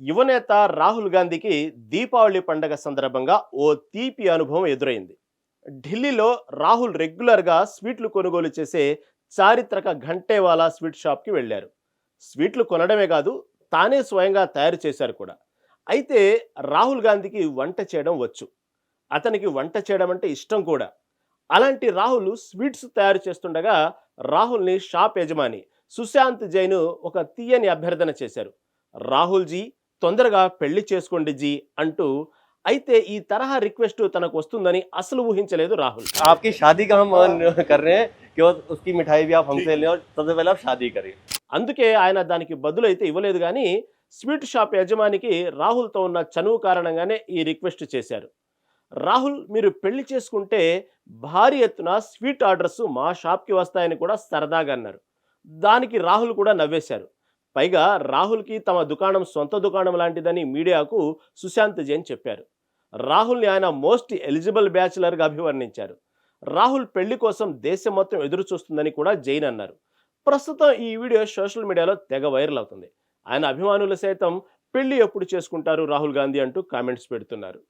యువనేత రాహుల్ గాంధీకి దీపావళి పండగ సందర్భంగా ఓ తీపి అనుభవం ఎదురైంది. ఢిల్లీలో రాహుల్ రెగ్యులర్గా స్వీట్లు కొనుగోలు చేసే చారిత్రక ఘంటేవాలా స్వీట్ షాప్కి వెళ్ళారు. స్వీట్లు కొనడమే కాదు, తానే స్వయంగా తయారు చేశారు కూడా. అయితే రాహుల్ గాంధీకి వంట చేయడం వచ్చు. అతనికి వంట చేయడం అంటే ఇష్టం కూడా. అలాంటి రాహుల్ స్వీట్స్ తయారు చేస్తుండగా రాహుల్ని షాప్ యజమాని సుశాంత్ జైన్ ఒక తీయని అభ్యర్థన చేశారు. రాహుల్ జీ, తొందరగా పెళ్లి చేసుకోండి జీ అంటూ. అయితే ఈ తరహా రిక్వెస్ట్ తనకు వస్తుందని అసలు ఊహించలేదు రాహుల్. आपकी शादी का हम कर रहे हैं कि उसकी मिठाई भी आप हमसे लें और सबसे पहले आप शादी करिए। అందుకే ఆయన దానికి బదులైతే ఇవ్వలేదు కానీ స్వీట్ షాప్ యజమానికి రాహుల్తో ఉన్న చనువు కారణంగానే ఈ రిక్వెస్ట్ చేశారు. రాహుల్, మీరు పెళ్లి చేసుకుంటే భారీ ఎత్తున స్వీట్ ఆర్డర్స్ మా షాప్కి వస్తాయని కూడా సరదాగా అన్నారు. దానికి రాహుల్ కూడా నవ్వేశారు. పైగా రాహుల్కి తమ దుకాణం సొంత దుకాణం లాంటిదని మీడియాకు సుశాంత్ జైన్ చెప్పారు. రాహుల్ని ఆయన మోస్ట్ ఎలిజిబుల్ బ్యాచులర్గా అభివర్ణించారు. రాహుల్ పెళ్లి కోసం దేశం మొత్తం ఎదురు చూస్తుందని కూడా జైన్ అన్నారు. ప్రస్తుతం ఈ వీడియో సోషల్ మీడియాలో తెగ వైరల్ అవుతుంది. ఆయన అభిమానులు సైతం పెళ్లి ఎప్పుడు చేసుకుంటారు రాహుల్ గాంధీ అంటూ కామెంట్స్ పెడుతున్నారు.